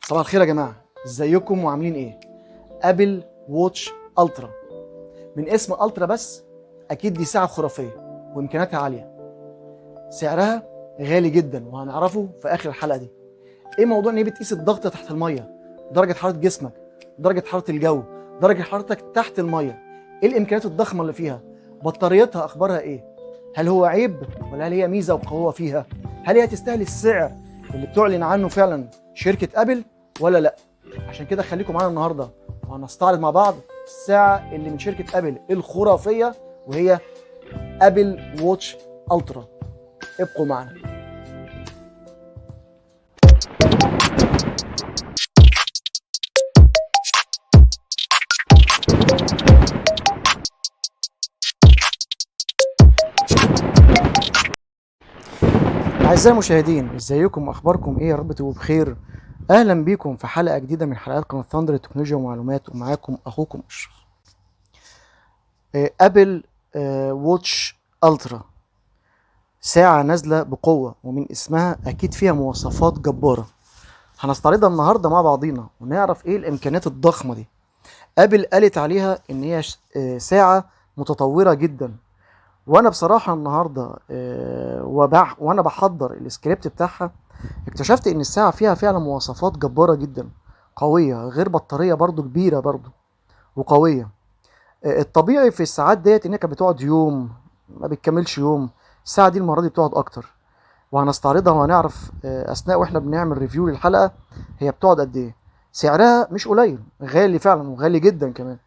صباح الخير يا جماعه، ازيكم وعاملين ايه؟ ابل ووتش الترا. من اسم الترا بس اكيد دي ساعه خرافيه وامكانياتها عاليه. سعرها غالي جدا وهنعرفه في اخر الحلقه دي. ايه موضوع ان هي بتقيس الضغط تحت الميه، درجه حراره جسمك، درجه حراره الجو، درجه حرارتك تحت الميه. ايه الامكانيات الضخمه اللي فيها؟ بطاريتها اخبارها ايه؟ هل هو عيب ولا هل هي ميزه وقوه فيها؟ هل هي تستاهل السعر اللي بتعلن عنه فعلا شركه ابل ولا لا؟ عشان كده خليكم معانا النهارده وهنستعرض مع بعض الساعه اللي من شركه ابل الخرافيه، وهي ابل ووتش الترا. ابقوا معنا. اعزائي المشاهدين، ازيكم واخباركم ايه؟ يا رب تبقوا بخير. اهلا بيكم في حلقه جديده من حلقات قناه ثاندر التكنولوجيا ومعلومات، ومعاكم اخوكم اشرف. ابل ووتش الترا ساعه نازله بقوه، ومن اسمها اكيد فيها مواصفات جباره. هنستعرضها النهارده مع بعضينا ونعرف ايه الامكانيات الضخمه دي. ابل قالت عليها ان هي ساعه متطوره جدا. وانا بصراحه النهارده وانا بحضر السكريبت بتاعها اكتشفت ان الساعه فيها فعلا مواصفات جباره جدا، قويه، غير بطاريه برضو كبيره برضو وقويه. الطبيعي في الساعات ديت ان هي كانت بتقعد يوم، ما بتكملش يوم. الساعه دي المره دي بتقعد اكتر، وهنستعرضها وهنعرف اثناء واحنا بنعمل ريفيو للحلقه هي بتقعد قد ايه. سعرها مش قليل، غالي فعلا وغالي جدا كمان.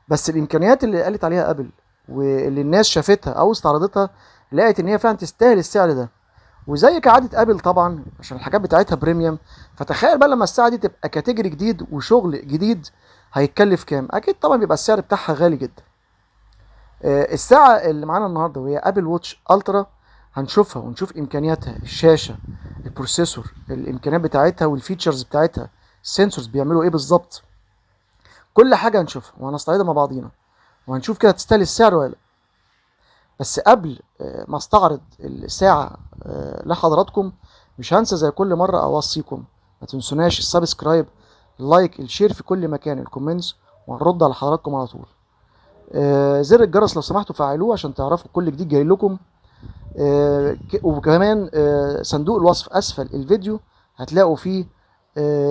بس الامكانيات اللي قالت عليها ابل واللي الناس شافتها او استعرضتها لقيت ان هي فعلا تستاهل السعر ده. وزي كعاده ابل طبعا عشان الحاجات بتاعتها بريميوم، فتخيل بقى لما الساعه دي تبقى كاتيجوري جديد وشغل جديد هيتكلف كام؟ اكيد طبعا بيبقى السعر بتاعها غالي جدا. الساعه اللي معانا النهارده وهي ابل ووتش الترا، هنشوفها ونشوف امكانياتها، الشاشه، البروسيسور، الامكانيات بتاعتها والفيتشرز بتاعتها، السنسورز بيعملوا ايه بالظبط. كل حاجه هنشوفها وهنستعرضها مع بعضينا وهنشوف كده تستاهل السعر ولا لا. بس قبل ما استعرض الساعة لحضراتكم، مش هنسى زي كل مرة اوصيكم ما تنسوناش السبسكرايب، اللايك، الشير في كل مكان، الكومنتس، وهنرد على حضراتكم على طول. زر الجرس لو سمحتوا فعلوه عشان تعرفوا كل جديد جاي لكم. وكمان صندوق الوصف اسفل الفيديو هتلاقوا فيه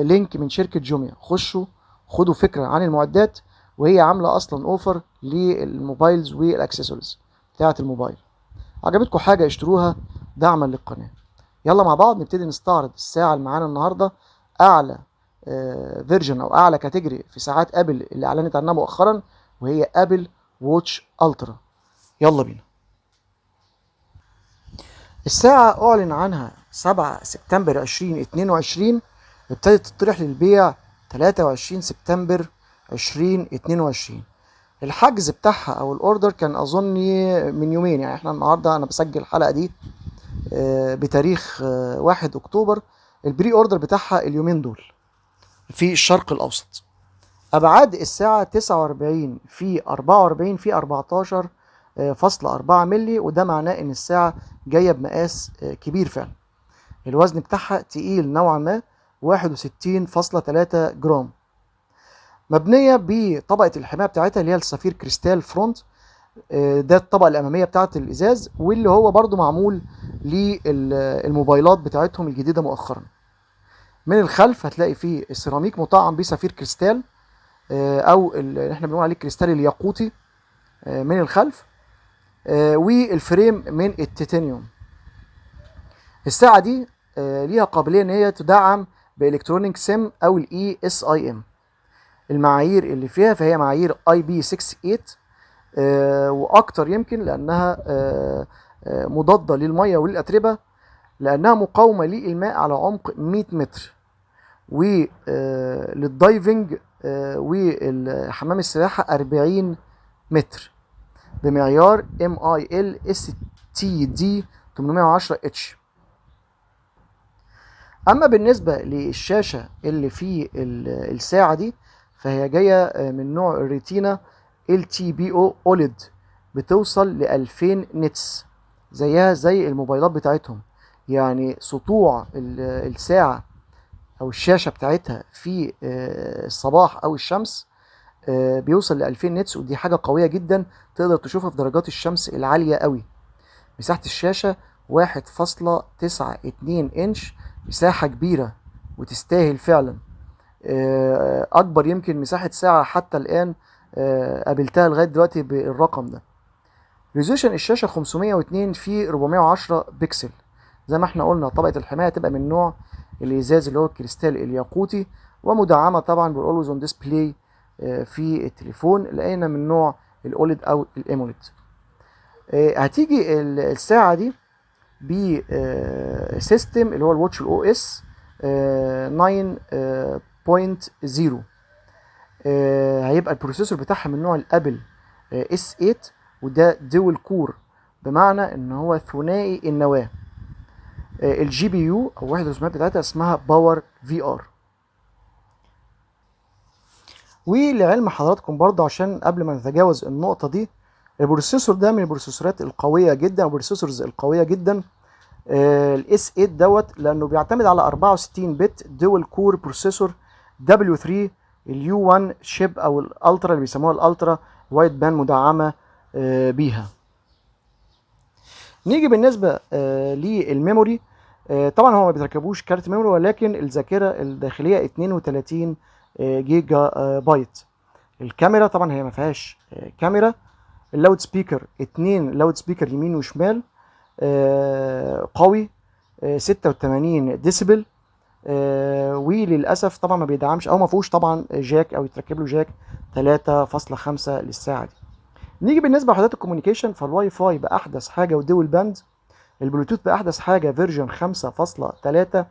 لينك من شركة جوميا. خشوا خدوا فكرة عن المعدات، وهي عاملة اصلا اوفر للموبايلز والاكسسوارز بتاعة الموبايل. عجبتكم حاجة اشتروها دعما للقناة. يلا مع بعض نبتدي نستعرض الساعة اللي معانا النهاردة، اعلى فيرجن او اعلى كاتيجوري في ساعات ابل اللي اعلنت عنها مؤخرا، وهي ابل ووتش الترا. يلا بينا. الساعة أعلن عنها 7 سبتمبر 2022، ابتدت تطرح للبيع 23 سبتمبر 2022. الحجز بتاعها أو الأوردر كان أظني من يومين، يعني احنا النهاردة أنا بسجل الحلقة دي بتاريخ 1 أكتوبر. البري أوردر بتاعها اليومين دول في الشرق الأوسط. أبعاد الساعة 49 في 44 في 14.4 ملي، وده معناه ان الساعة جاية بمقاس كبير فعلا. الوزن بتاعها تقيل نوعا ما، 61.3 جرام. مبنية بطبقة الحماية بتاعتها اللي هي السفير كريستال فرونت، ده الطبقة الأمامية بتاعة الإزاز، واللي هو برضو معمول للموبايلات بتاعتهم الجديدة مؤخرا. من الخلف هتلاقي فيه السيراميك مطعم بسفير كريستال، أو اللي احنا بنقول عليه كريستال الياقوتي من الخلف، والفريم من التيتانيوم. الساعة دي ليها قابلية ان هي تدعم بالكترونيك سيم او الاي اس اي ام. المعايير اللي فيها فهي معايير اي بي 68 واكتر، يمكن لانها مضادة للمية وللاتربة، لانها مقاومة للماء على عمق 100 متر، وللدايفنج والحمام السباحة 40 متر، بمعيار MIL STD 810 اتش. اما بالنسبه للشاشه اللي في الساعه دي فهي جايه من نوع الريتينا LTPO OLED، بتوصل ل 2000 نتس زيها زي الموبايلات بتاعتهم. يعني سطوع الساعه او الشاشه بتاعتها في الصباح او الشمس بيوصل ل 2000 نيتس، ودي حاجه قويه جدا تقدر تشوفها في درجات الشمس العاليه قوي. مساحه الشاشه 1.92 انش، مساحه كبيره وتستاهل فعلا. اكبر يمكن مساحه ساعه حتى الان قابلتها لغايه دلوقتي بالرقم ده. ريزولوشن الشاشه 502 في 410 بكسل. زي ما احنا قلنا طبقه الحمايه تبقى من نوع الازاز اللي هو الكريستال الياقوتي، ومدعمه طبعا بالاولويز اون ديسبلاي في التليفون، لقينا من نوع الاوليد او الاموليد. هتيجي الساعه دي بسيستم اللي هو الواتش الاو اس 9.0. هيبقى البروسيسور بتاعها من نوع الابل اس 8، وده دول كور، بمعنى ان هو ثنائي النواه. الجي بي يو او وحده الرسومات بتاعتها اسمها باور في ار. ولعلم حضراتكم برضه عشان قبل ما نتجاوز النقطه دي، البروسيسور ده من البروسيسورات القويه جدا، البروسيسورز القويه جدا الاس 8 دوت، لانه بيعتمد على 64 بت دول كور بروسيسور W3 اليو 1 شيب او الالترا اللي بيسموها الالترا وايد بان مدعمه بيها. نيجي بالنسبه للميموري. طبعا هو ما بيتركبوش كارت ميموري، ولكن الذاكره الداخليه 32 جيجا بايت. الكاميرا طبعا هي ما فيهاش كاميرا. اللاود سبيكر 2 لاود سبيكر يمين وشمال قوي 86 ديسيبل. وللاسف طبعا ما بيدعمش او ما فيهوش طبعا جاك او يتركب له جاك 3.5 للساعه دي. نيجي بالنسبه لوحدات الكوميونيكيشن، فالواي فاي باحدث حاجه ودول باند، البلوتوث باحدث حاجه فيرجن 5.3،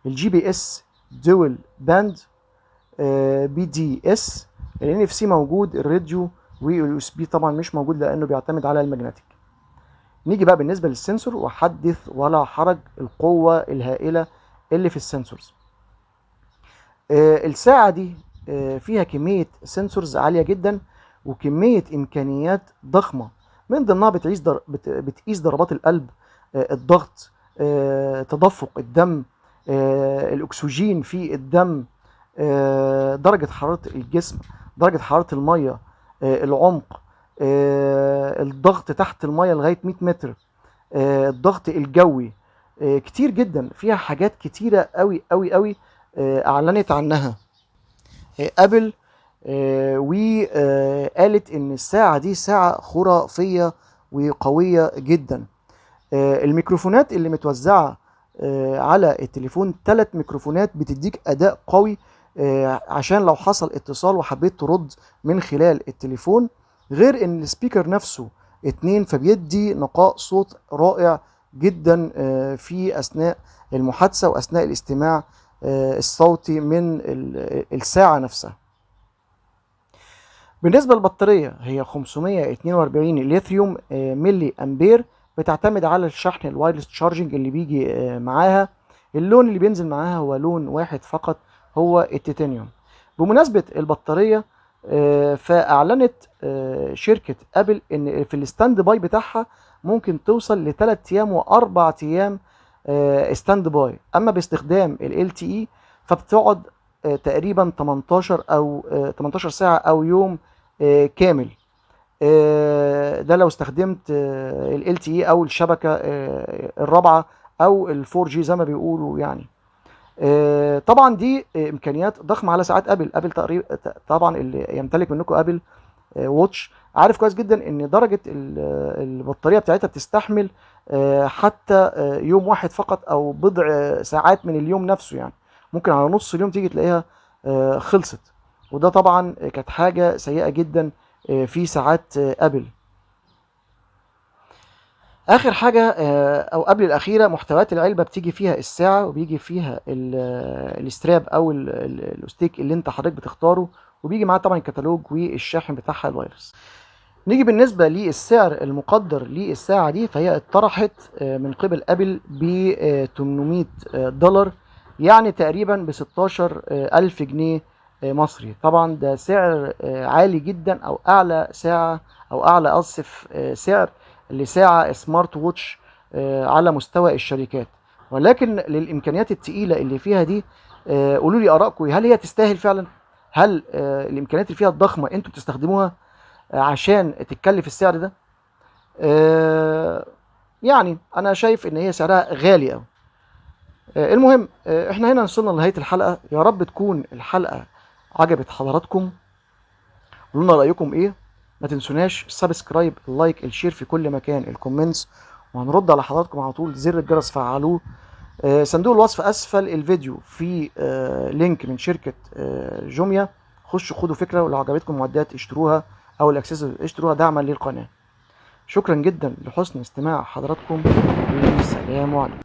الجي بي اس دول باند بي دي اس، الان اف سي موجود، الراديو واليو اس بي طبعا مش موجود لانه بيعتمد على الماجنتيك. نيجي بقى بالنسبه للسنسور، وحدث ولا حرج القوه الهائله اللي في السنسورز. الساعه دي فيها كميه سنسورز عاليه جدا وكميه امكانيات ضخمه، من ضمنها بتقيس ضربات القلب، الضغط، تدفق الدم، الاكسجين في الدم، درجه حراره الجسم، درجه حراره الميه، العمق، الضغط تحت الميه لغايه 100 متر، الضغط الجوي. كتير جدا، فيها حاجات كتيره قوي قوي قوي اعلنت عنها ابل، وقالت ان الساعه دي ساعه خرافيه وقويه جدا. الميكروفونات اللي متوزعه على التليفون 3 ميكروفونات بتديك اداء قوي عشان لو حصل اتصال وحبيت ترد من خلال التليفون، غير ان السبيكر نفسه 2، فبيدي نقاء صوت رائع جدا في اثناء المحادثه واثناء الاستماع الصوتي من الساعه نفسها. بالنسبه للبطاريه، هي 542 ليثيوم ملي امبير، بتعتمد على الشحن الوايرلس تشارجنج اللي بيجي معاها. اللون اللي بينزل معاها هو لون واحد فقط، هو التيتانيوم. بمناسبه البطاريه، فاعلنت شركه ابل ان في الستاند باي بتاعها ممكن توصل ل3 ايام و4 ايام ستاند باي، اما باستخدام ال LTE فبتقعد تقريبا 18 ساعه او يوم كامل. ده لو استخدمت ال LTE او الشبكه الرابعه او ال 4G زي ما بيقولوا يعني. طبعا دي امكانيات ضخمه على ساعات ابل تقريبا. طبعا اللي يمتلك منكم ابل واتش عارف كويس جدا ان درجه البطاريه بتاعتها بتستحمل حتى يوم واحد فقط او بضع ساعات من اليوم نفسه، يعني ممكن على نص اليوم تيجي تلاقيها خلصت، وده طبعا كانت حاجه سيئه جدا في ساعات ابل. اخر حاجه او قبل الاخيره، محتويات العلبه بتيجي فيها الساعه وبيجي فيها الاستراب او الاستيك اللي انت حضرتك بتختاره، وبيجي معاه طبعا الكتالوج والشاحن بتاعها الوايرلس. نيجي بالنسبه للسعر المقدر للساعه دي، فهي اتطرحت من قبل ابل ب $800، يعني تقريبا ب 16,000 جنيه مصري. طبعا ده سعر عالي جدا، او اعلى ساعه او اعلى سعر لساعه سمارت ووتش على مستوى الشركات. ولكن للامكانيات التقيله اللي فيها دي، قولوا لي ارائكم، هل هي تستاهل فعلا؟ هل الامكانيات اللي فيها الضخمه انتوا بتستخدموها عشان تتكلف السعر ده؟ آه، يعني انا شايف ان هي سعرها غالي قوي. المهم، احنا هنا وصلنا لنهايه الحلقه. يا رب تكون الحلقه عجبت حضراتكم. قولوا لنا رايكم ايه. ما تنسوناش السبسكرايب، اللايك، الشير في كل مكان، الكومنتس، وهنرد على حضراتكم على طول. زر الجرس فعلوه. صندوق الوصف اسفل الفيديو في لينك من شركه جوميا. خشوا خدوا فكره، ولو عجبتكم المعدات اشتروها، او الاكسسوارز اشتروها دعما للقناه. شكرا جدا لحسن استماع حضراتكم، والسلام عليكم.